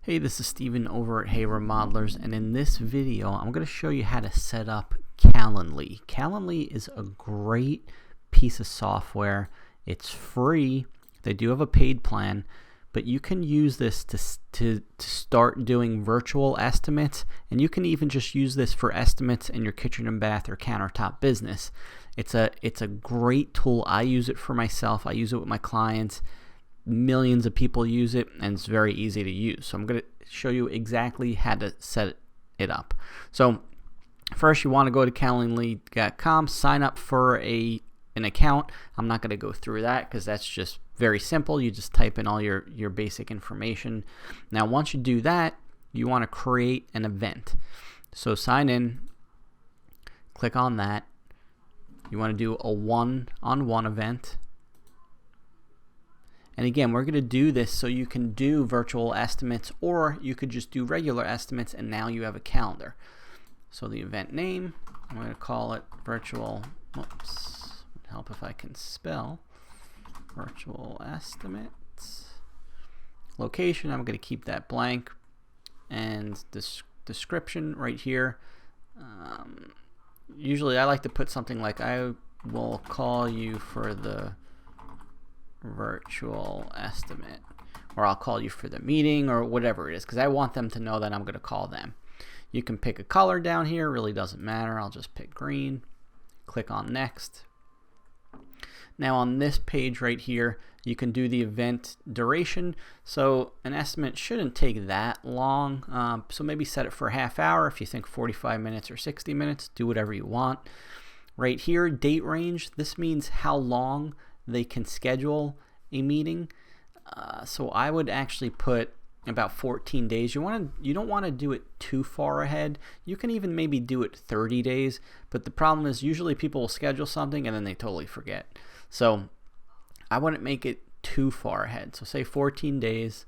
Hey, this is Steven over at Hey Remodelers, and in this video I'm going to show you how to set up Calendly. Calendly is a great piece of software. It's free. They do have a paid plan, but you can use this to start doing virtual estimates, and you can even just use this for estimates in your kitchen and bath or countertop business. It's a great tool. I use it for myself. I use it with my clients. Millions of people use it, and it's very easy to use. So I'm going to show you exactly how to set it up. So first, you want to go to calendly.com, sign up for an account. I'm not going to go through that because that's just very simple. You just type in all your basic information. Now once you do that, you want to create an event. So sign in, click on that. You want to do a one-on-one event. And again, we're going to do this so you can do virtual estimates, or you could just do regular estimates and now you have a calendar. So the event name, I'm going to call it virtual, whoops, would help if I can spell, virtual estimates. Location, I'm going to keep that blank. And this description right here, usually I like to put something like, I will call you for the virtual estimate, or I'll call you for the meeting, or whatever it is, because I want them to know that I'm going to call them. You can pick a color down here, really doesn't matter. I'll just pick green, click on next. Now on this page right here, you can do the event duration. So an estimate shouldn't take that long, so maybe set it for a half hour. If you think 45 minutes or 60 minutes, do whatever you want. Right here, date range, this means how long they can schedule a meeting. So I would actually put about 14 days. You don't want to do it too far ahead. You can even maybe do it 30 days, but the problem is usually people will schedule something and then they totally forget. So I wouldn't make it too far ahead. So say 14 days.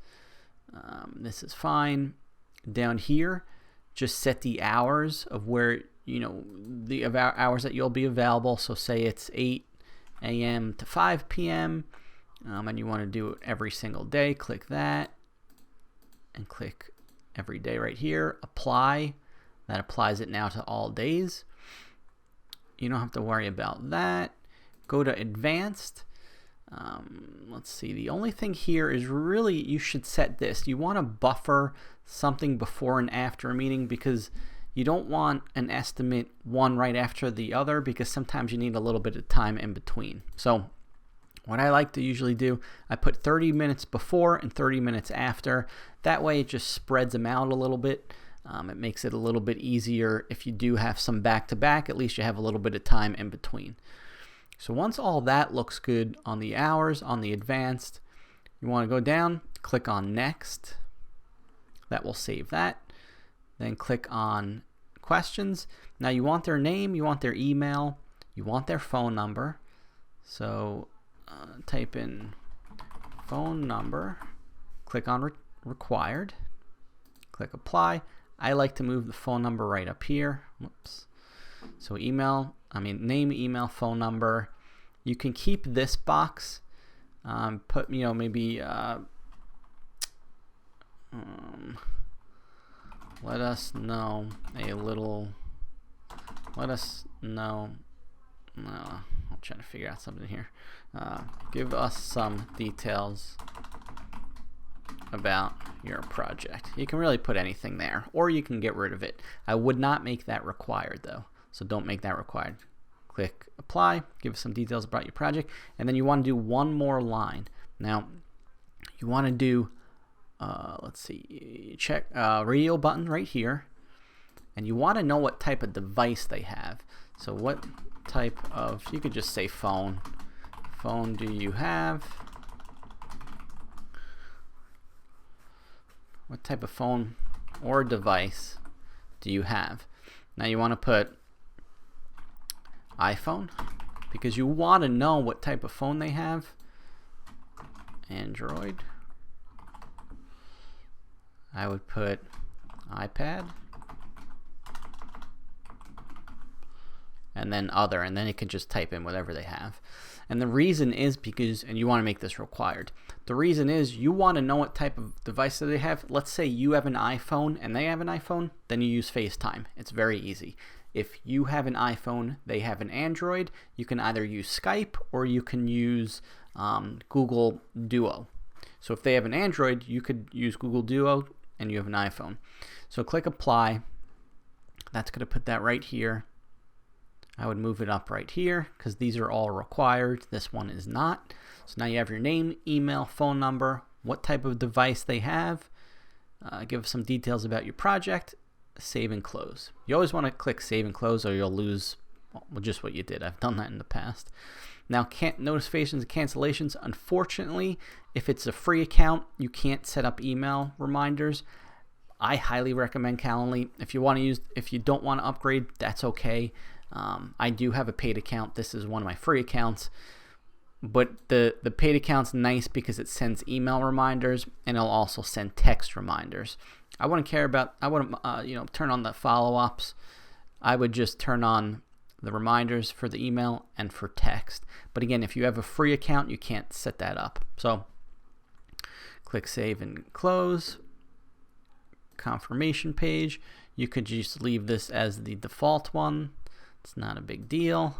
This is fine. Down here, just set the hours of where, the hours that you'll be available. So say it's 8 a.m. to 5 p.m. And you want to do it every single day. Click that and click every day right here. Apply. That applies it now to all days. You don't have to worry about that. Go to advanced. Let's see. The only thing here is really you should set this. You want to buffer something before and after a meeting, because you don't want an estimate one right after the other, because sometimes you need a little bit of time in between. So what I like to usually do, I put 30 minutes before and 30 minutes after. That way it just spreads them out a little bit. It makes it a little bit easier if you do have some back-to-back. At least you have a little bit of time in between. So once all that looks good on the hours, on the advanced, you want to go down, click on next. That will save that. Then click on questions. Now you want their name, you want their email, you want their phone number. So type in phone number, click on required, click apply. I like to move the phone number right up here. Whoops. So name, email, phone number. You can keep this box. Put maybe let us know a little. Let us know. I'm trying to figure out something here. Give us some details about your project. You can really put anything there, or you can get rid of it. I would not make that required though, so don't make that required. Click apply. Give us some details about your project, and then you want to do one more line. Now you want to do. Let's see, check radio button right here, and you want to know what type of device they have. So what type of, you could just say phone do you have? What type of phone or device do you have? Now you want to put iPhone, because you want to know what type of phone they have. Android. I would put iPad. and then other, and then it can just type in whatever they have. And the reason is because, and you want to make this required, the reason is you want to know what type of device that they have. Let's say you have an iPhone and they have an iPhone, then you use FaceTime. It's very easy. If you have an iPhone, they have an Android, you can either use Skype or you can use Google Duo. So if they have an Android, you could use Google Duo and you have an iPhone. So click apply. That's going to put that right here. I would move it up right here because these are all required. This one is not. So now you have your name, email, phone number, what type of device they have, give some details about your project, save and close. You always want to click save and close or you'll lose just what you did. I've done that in the past. Now, notifications and cancellations. Unfortunately, if it's a free account, you can't set up email reminders. I highly recommend Calendly. If you don't want to upgrade, that's okay. I do have a paid account. This is one of my free accounts, but the paid account's nice because it sends email reminders and it'll also send text reminders. I wouldn't turn on the follow-ups. I would just turn on the reminders for the email and for text. But again, if you have a free account, you can't set that up. So click save and close. Confirmation page. You could just leave this as the default one. It's not a big deal.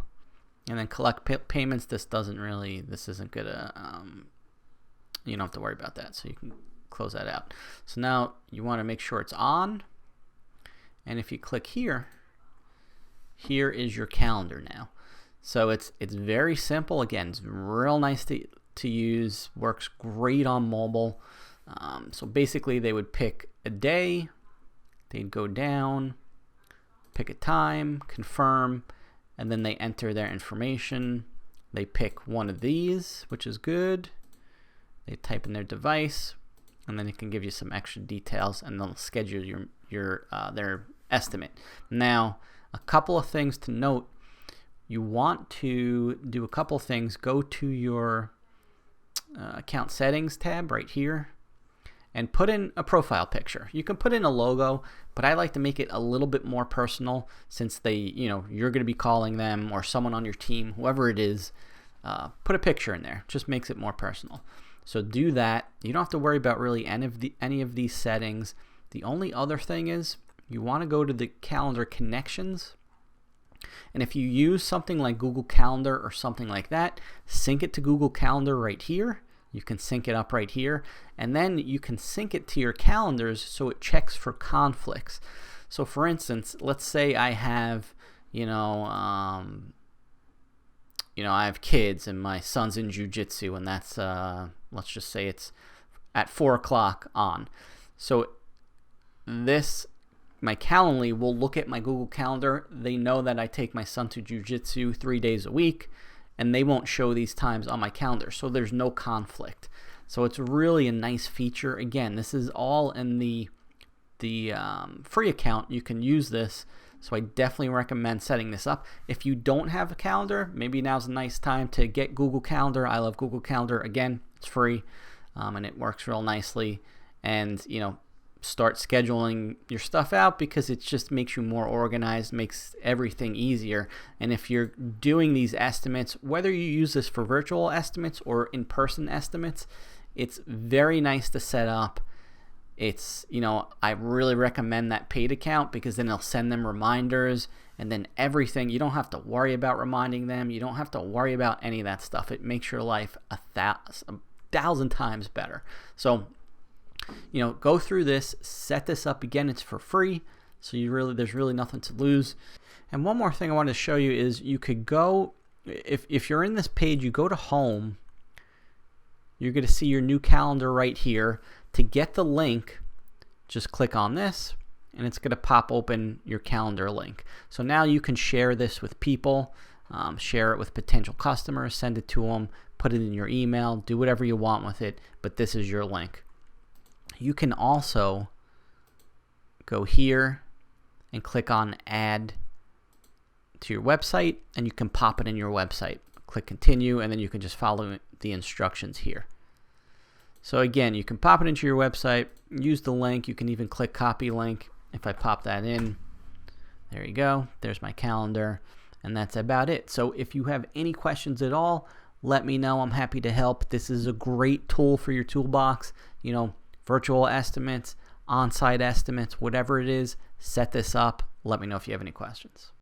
And then collect payments. This isn't gonna, you don't have to worry about that. So you can close that out. So now you want to make sure it's on. And if you click here, here is your calendar now. So it's very simple. Again, it's real nice to use. Works great on mobile. So basically they would pick a day. They'd go down, pick a time, confirm, and then they enter their information. They pick one of these, which is good. They type in their device, and then it can give you some extra details, and they'll schedule their estimate. Now, a couple of things to note. You want to do a couple of things. Go to your account settings tab right here and put in a profile picture. You can put in a logo, but I like to make it a little bit more personal since you're going to be calling them or someone on your team, whoever it is. Put a picture in there. Just makes it more personal. So do that. You don't have to worry about really any of these settings. The only other thing is you want to go to the calendar connections. And if you use something like Google Calendar or something like that, sync it to Google Calendar right here. You can sync it up right here, and then you can sync it to your calendars so it checks for conflicts. So for instance, let's say I have, I have kids and my son's in jiu-jitsu, and that's, let's just say it's at 4 o'clock on. So my Calendly will look at my Google Calendar. They know that I take my son to jiu-jitsu 3 days a week, and they won't show these times on my calendar, so there's no conflict. So it's really a nice feature. Again, this is all in the free account. You can use this, so I definitely recommend setting this up. If you don't have a calendar, maybe now's a nice time to get Google Calendar. I love Google Calendar. Again, it's free, and it works real nicely. And start scheduling your stuff out because it just makes you more organized, makes everything easier. And if you're doing these estimates, whether you use this for virtual estimates or in-person estimates, it's very nice to set up. It's, I really recommend that paid account because then it'll send them reminders, and then everything, you don't have to worry about reminding them. You don't have to worry about any of that stuff. It makes your life a thousand times better. So go through this, set this up. Again, it's for free, so there's really nothing to lose. And one more thing I wanted to show you is you could go, if you're in this page, you go to home, you're going to see your new calendar right here. To get the link, just click on this, and it's going to pop open your calendar link. So now you can share this with people, share it with potential customers, send it to them, put it in your email, do whatever you want with it, but this is your link. You can also go here and click on add to your website, and you can pop it in your website. Click continue, and then you can just follow the instructions here. So again, you can pop it into your website, use the link. You can even click copy link. If I pop that in, there you go. There's my calendar. And that's about it. So if you have any questions at all, let me know. I'm happy to help. This is a great tool for your toolbox. You know, virtual estimates, on-site estimates, whatever it is, set this up. Let me know if you have any questions.